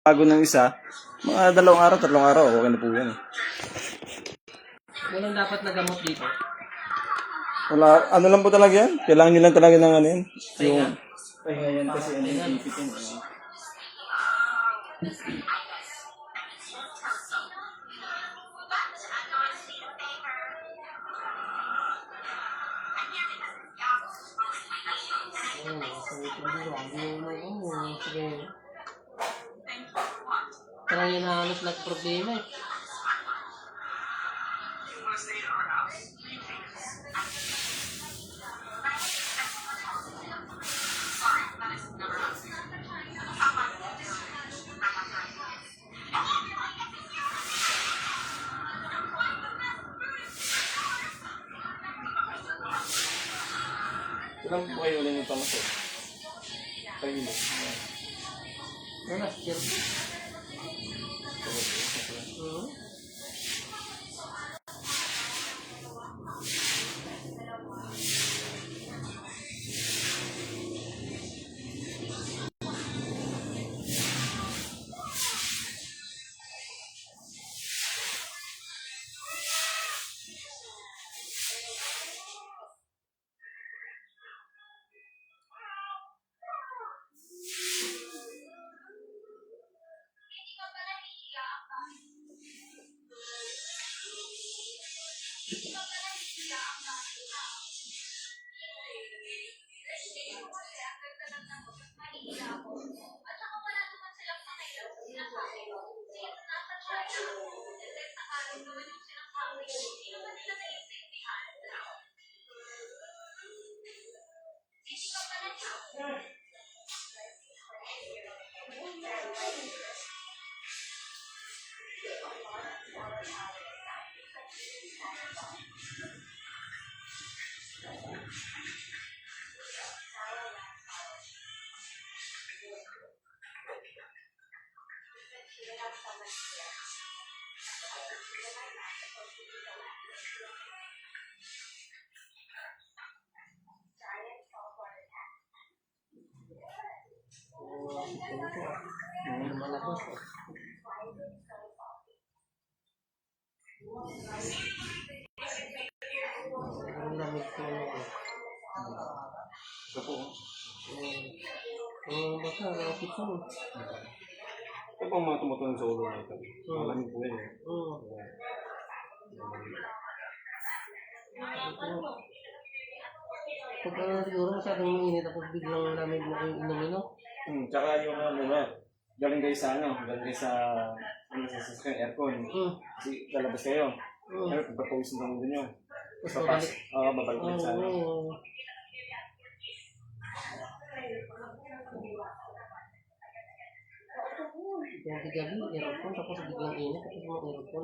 bago ng isa, mga 2 araw, 3 araw, okay na po yan. Walang dapat na gamot dito. Wala, ano lang po talaga yan? Kailangan nyo lang talaga ng ano yan? Yung, Pahinga yan kasi ano yung ipitin. Parang yun na halos lang problema eh. ilang po kayo ulit yung tamasok? Kayo. Last year. Ang lamig ko Ito po. baka nakapit ko. Ito po ang mga tumutulong sa ulo na ito. Malamig po yan eh. Pag siguro masyadong mainit tapos biglang lamig mo kayong inumin, no? Tsaka yung ano ba, galing kayo sa ano, galing kayo sa aircon. Kasi lalabas kayo. Pero pagpapawis ng mundo nyo. Babalik. Oo, babalik ulit sa ano. Gabi-gabi, aircon, tapos biglang init, tapos mga aircon,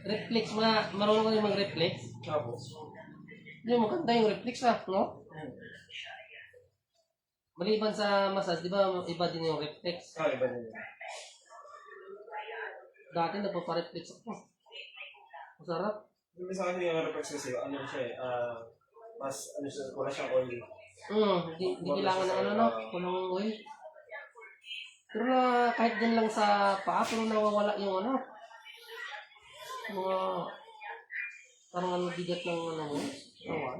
reflex mga, marunong kayo mag-reflex? Opo. Yung maganda yung reflex no? Maliban sa massage, di ba iba din yung reflex? Iba din yun. Dati nagpapareflex ako. Masarap. Hindi sa akin yung reflex kasi, ano siya eh, mas, ano siya, wala siyang oil. Hindi kailangan ng walang oil. Pero kahit din lang sa paa, pero nawawala yung mga parang bigat ng kawan.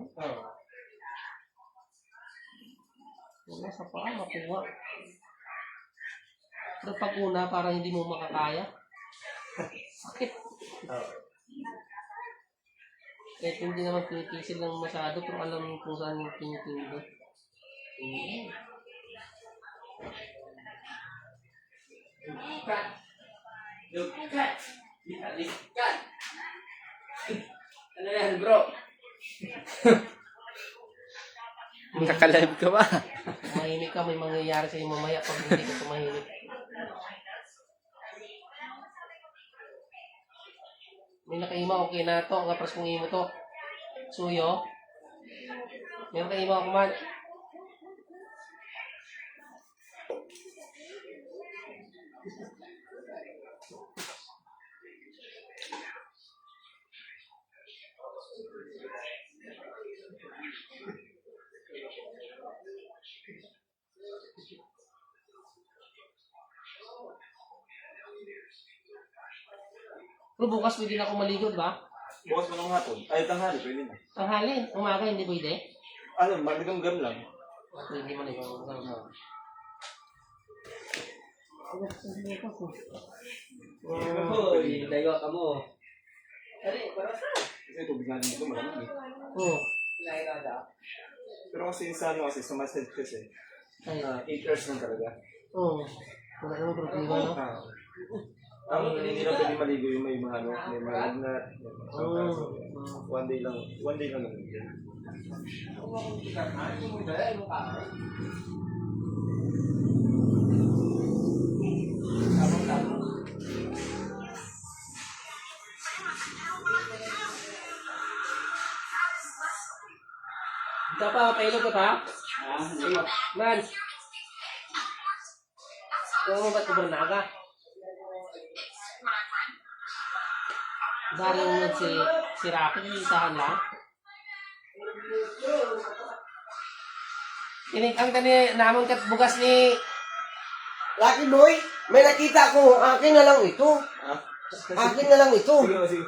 Wala sa paa, makuha. Pero pag una, parang hindi mo makakaya. Sakit. Kahit hindi naman pinipisil lang masyado, pero alam mo kung saan yung tinitingdo. Ano yan, bro? Nakalive ka ba? Tumahimik ka, may mangyayari sa'yo mamaya pag hindi ka tumahimik. May nakaima, okay na to. Ang kapras kong imo to. Suyo. May nakaima ako man. Pero bukas pwede na ako maligo, di ba? Bukas mo ng hapon. Ay, tanghali, pwede na. Tanghali, umaga, hindi pwede. Ano, magagam lang. Pwede man ikaw. Hoy, dayo ka mo. Kasi tubig natin dito, malamig eh. Oo. Pero kasi sa ano kasi, sa massage kasi, Ay, 8 hours lang talaga. oo. Wala naman problema, no? Ang hindi na pwede maligo yung may mga ano, may mga lagnat, may mga sangkas. One day lang naman yun. Ito pa, pailo ko ta? Man. Kung mo ba't kubernaga? Dari mo si Rocky, isahan lang. Kinig ang tani namon kat bugas ni Lucky boy, may nakita ko, akin na lang ito. Akin na lang ito. Sige.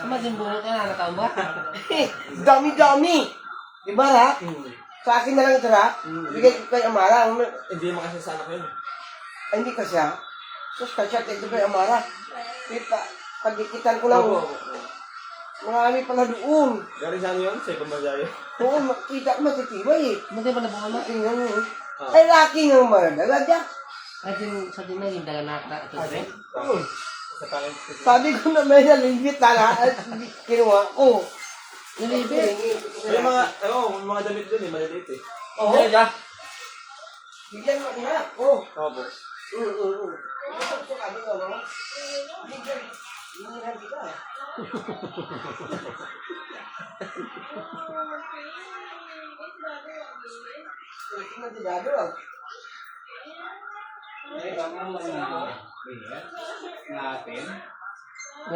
Maging bunot na nakataon ba? Dami-dami. Diba, Rak? Sa akin na lang ito, Rak. Bigay ko kay Amara. Hindi mo kasi sa anak yun. Ay, hindi ka siya. Tapos kasya, ito kay Amara. Pagdikitan ko lang. Marami pala doon. Galing saan yun? Sa ibang bansa yun. Oo, makita ko matitibay eh. Hindi ba nabuo na? Tingnan mo. Ay, Lucky nga maradala dyan. Ay, sa din na yung daga na ito rin. Oo. Sa pangin. Sabi ko na may nalingit na at kinuha ko. Nalibit. May mga, mga damit dun eh, maliliit eh. Oo. Bigyan mo na. Oo. Opo. Gusto ka ba no? Bigyan. Hinihan kita. Tingnan si Dado.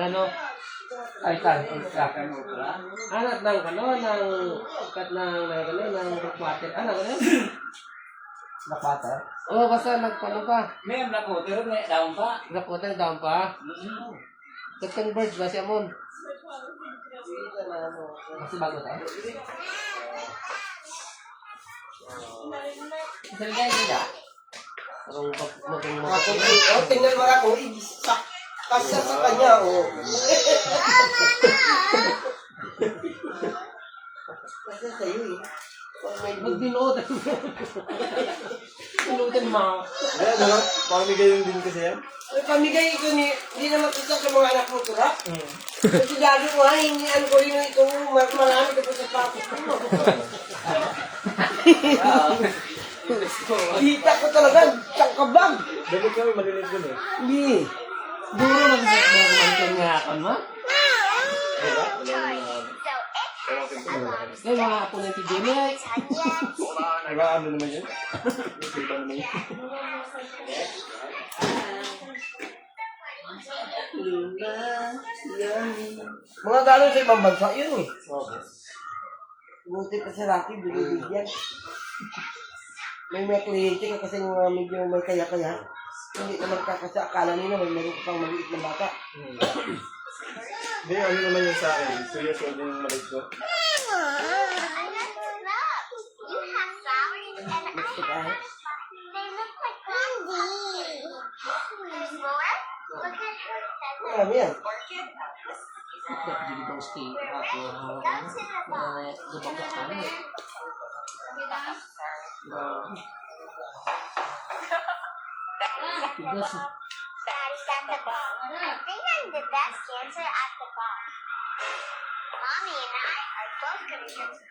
Ano? Ay, kan mo pala. Anak ng ano, ng kat ng water. Ano ano? Nakata? Oh, basta nagpano pa. May black water, may down pa. Nagwater down pa. Kat birds ba siya mon? Kasi bago tayo. Salgay nila. Ang Tingnan mo ako, kasya sa kanya, oh. Kasya sa'yo, eh. Magbinood. Pinutin mo. Ayan, ano? Pamigay yung din kasi yan. Ay, pamigay ko ni, hindi naman kasi sa mga anak mo, tura. Kasi Dado mo, ha, hinian ko rin ito, marami ka po sa papos ko. Kita ko talaga, tsangkabag. Damit kami maliliit dun eh. Hindi. Duro nagmantong nga ako, ma. Diba? Kaya mga apo ng Jimmy ay. Ano naman yun? Iba naman yun. Mga galing sa ibang bansa yun, eh. Okay. Buti pa si Rocky, binibigyan. May kliyente ka kasi medyo may kaya-kaya. Hindi naman kakasa, akala nila may meron ka pang maliit na bata. Hindi, ano naman yun sa akin? 2 years old yung maliit ko. Gusto ka, eh? Marami yan. Jadi bang stay ako. Gabagak ka na. Tigas. the bone. I think I'm the best dancer at the bone. Mommy and I are both good at dancing.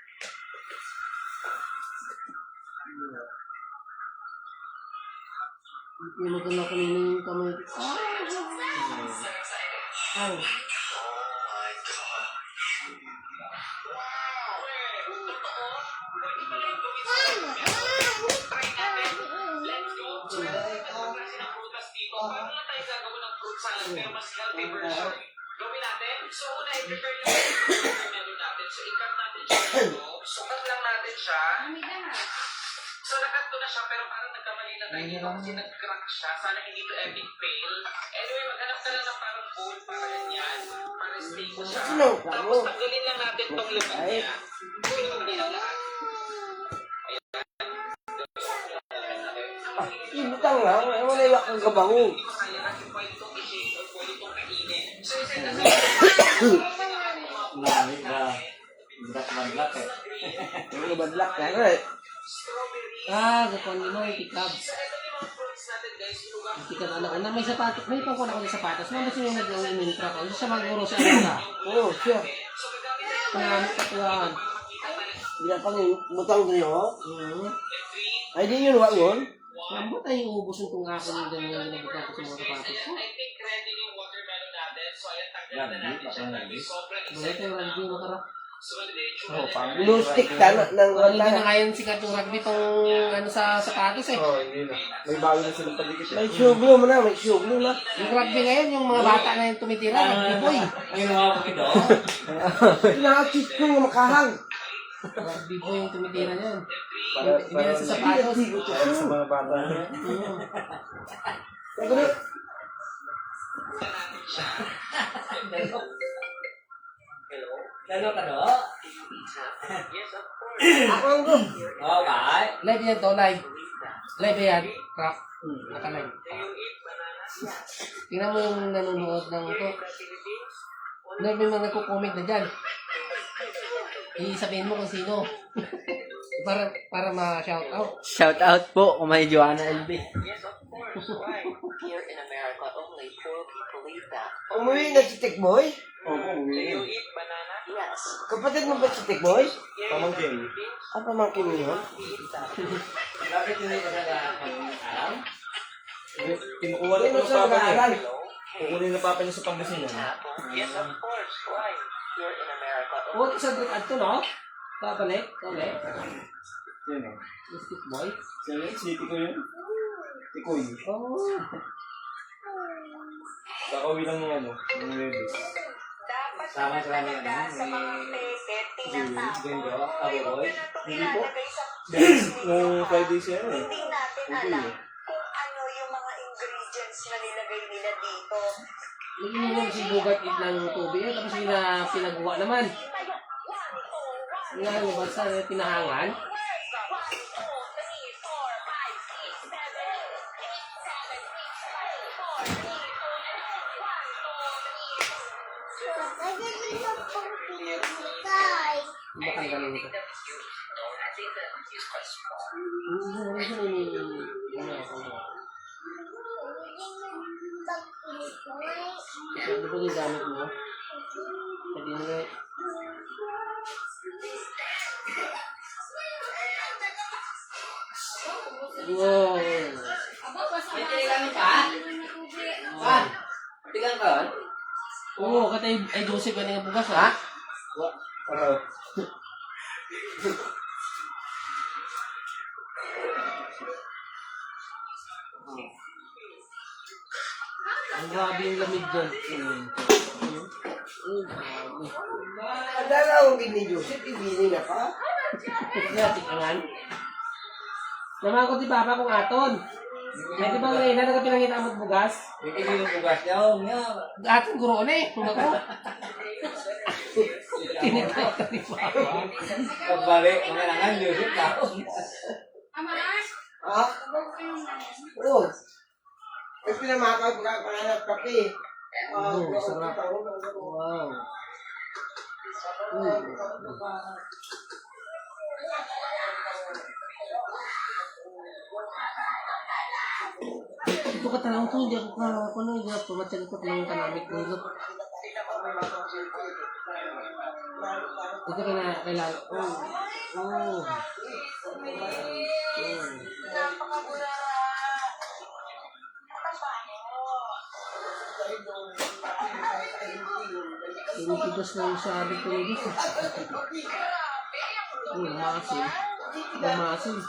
Pinutin ako nila yung kamay. Ang. Gawin natin. So, una, i-prepare yung menu natin. So, i-cut natin siya dito. So, cut lang natin siya. So, na-cut ko na siya, pero parang nagkamali na tayo dito kasi nag-crack siya. Sana hindi to epic fail. Anyway, maghanap ka lang ng parang bowl para ganyan. Para stay ko siya. Tapos, tanggalin lang natin tong laman niya. Pinamali lang lahat. Ibutang lang. Wala iwak kang kabango. Hindi ko kaya natin pwede itong i-shake or pwede itong kainin. So, isa na Lamig na. Black eh. Ano ba black ka? Right. Gapon mo yung tikab. Tikab anak ko na may sapatos. May pangkuna ko ng sapatos. Mama siya yung nag-mintra ko. Hindi siya maguro sa ano. Oo, siya. Pangamit katuwaan. Hindi na pang butang ko niyo. Ay, di yun, wak yun. Lambot ay ubos yung kung ako yung ganyan ginabutang ko sa mga sapatos ko. I think ready yung watermelon natin. So, ayan, tanggalin na natin siya. Sobrang Bagay tayo rugby makara. Oh, pang Blue stick ka ng Hindi na wala. ngayon sikat yung rugby pang ano sa sapatos eh. Oh, hindi na. May bago na silang padikit. May shoe glue mo na, may shoe glue na. Yung rugby ngayon, yung mga bata na yung tumitira, rugby boy. Ayun nga ako ito. Pinaka-cheat ko yung makahang. Rugby boy yung tumitira niyan. Para Hindi na sa sapatos. sa mga bata. Lalo ka no? Ako ang go. Okay. Live yan to, live. Live yan. Crack. Naka-live. Tingnan mo yung nanonood ng ito. May mga nagko-comment na dyan. Sabihin mo kung sino. para ma-shout out. Shout out po kung may Joanna LB. Umuwi na si Tikboy? Oo, umuwi. Kapatid mo ba si Tikboy? Pamangkin. Ah, pamangkin mo yun? Bakit hindi ka alam? Kinukuha na Sino ng siya papa niya. nag-aaral? Kukunin na papa niya sa Pangasinan. Oh, isa doon ato, no? Babalik. Ulit. Yun eh. Mystic boy. Sino yun? City ko yun. Tikoy. Oh. Kakauwi lang ng ano. Ng Levis. Sama sa kanya Gendo, Aboy. Hindi po. Dahil nung Friday siya eh. Hindi natin alam kung ano yung mga ingredients na nilagay nila dito. Nag-inom si Bugart it ng tubig. Tapos pinagawa naman. Nga, basta pinahangan. Bakal galing ito. Ito ba yung gamit mo? Pwede nila. Wow. May tinilang pa? Ah, tigang ka? Oo, katay ay Joseph ka nga bugas ha? Ang grabe yung lamig dyan. Adala akong ni Joseph, ibili na pa. Kaya tikangan. Naman ko di Papa kung aton. May di ba ngayon na pinangita mo bugas? Hindi ko yung bugas niya. Oo nga. Aton guro na eh. Kung ako. Tinitawag ka ni Papa. Pagbalik, kailangan Joseph na. Ha? Oo. Ay, pinamakaw ko ka panganap kape. Oo, sarap. Wow. dito ka tanong to, hindi ako hindi ako pumatyan ko ng kanamit ng hilot. Ito ka na kailangan. Oh. Tinitigos na yung sabi ko nito. Masin. Masin.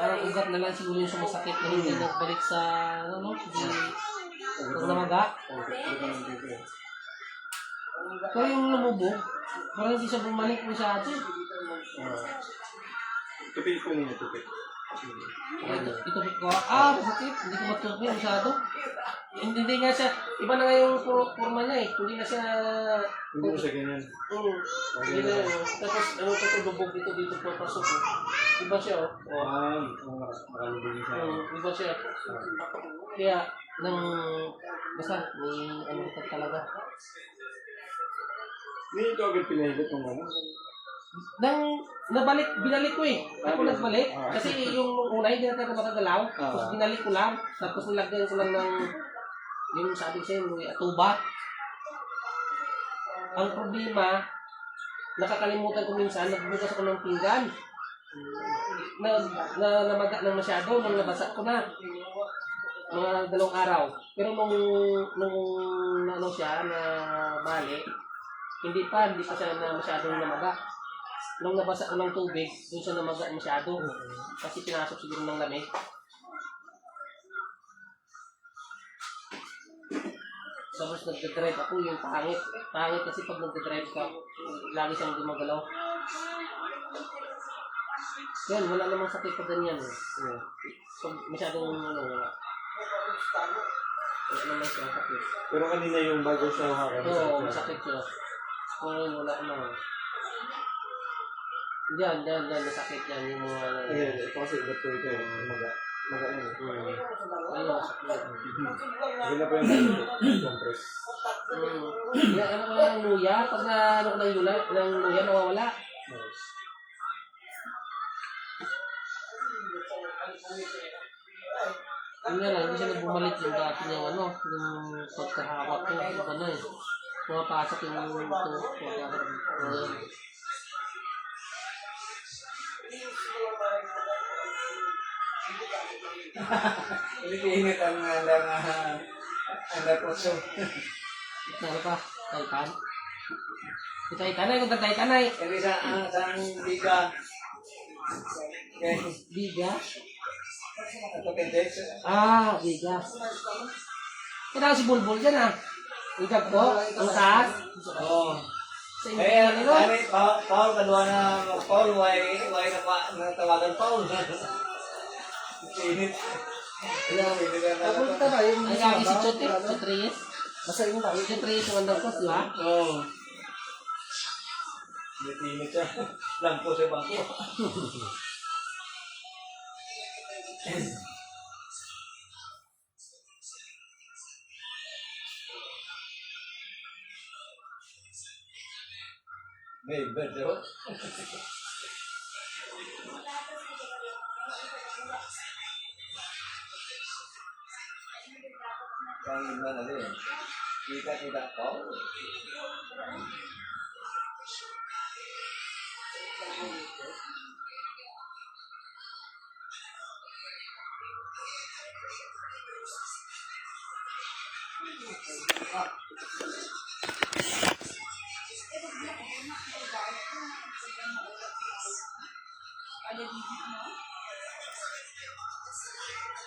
Parang ugat na lang siguro yung sumasakit na hindi nagbalik sa pag namaga. Pero yung lumubog, parang hindi siya bumalik masyado. Tupit ko muna, tupit. Ito ko, masakit. Hindi ko matutupi masyado. Hindi nga siya, iba na nga yung forma niya eh. Hindi na siya... Hindi mo siya ganyan. Hindi na yun. Tapos tutulubog dito papasok. Iba siya Makalubog siya. Iba siya. Kaya, basta, may talaga. Hindi ito agad pinahigit ng ano. Binalik ko eh. Ako nagbalik. Kasi yung una, hindi natin makagalaw. Tapos binalik ko lang. Tapos nilagyan ko lang ng, yung sabi ko sa'yo, may atuba. Ang problema, nakakalimutan ko minsan, nagbukas ako ng pinggan. Namaga ng masyado, nang nabasa ko na. Mga 2 araw. Pero nung ano siya, na balik, hindi pa siya na masyadong namaga. Nung nabasa ko ng tubig, doon siya namaga masyado. Kasi pinasok siguro ng lamig. Tapos nagdadrive ako, yung pangit. Pangit kasi pag nagdadrive ka, lagi siyang gumagalaw. Yan, wala namang sakit pa ganyan. So, masyadong wala. Wala naman siya sakit. Pero kanina yung bago siya hawakan. Oo, masakit siya. Wala naman. Diyan, nasakit yan yung mga... Ito kasi ibat ko ito. Maga yan. Ayun, masakit. Hindi na po yung compress. Ano ko ng luya? Pag na ko ng luya, nawawala. Yun nga lang, hindi siya nagbumalik yung dati niyang yung pagkahawak ko, ano eh. Pumapasok yung Hindi init ang puso. Ano pa? Taitan? Si Taitanay, kung Taitanay. Kasi sa biga. Biga? Ito kindex. Bigas. Kailangan si Bulbul dyan Ikap ko, ang taas. Oo. Sa Kaya, inyo nilo. Paul, kadwa na Paul, why natawagan Paul? Init. Papunta ba yung Ang lagi si Chote, Chotreyes. Basta yung tayo. Chotreyes yung andang kos, di ba? Oo. Init siya. Lampo sa bangko. Neighbor, no? Kang gimana deh? Kita tidak tahu.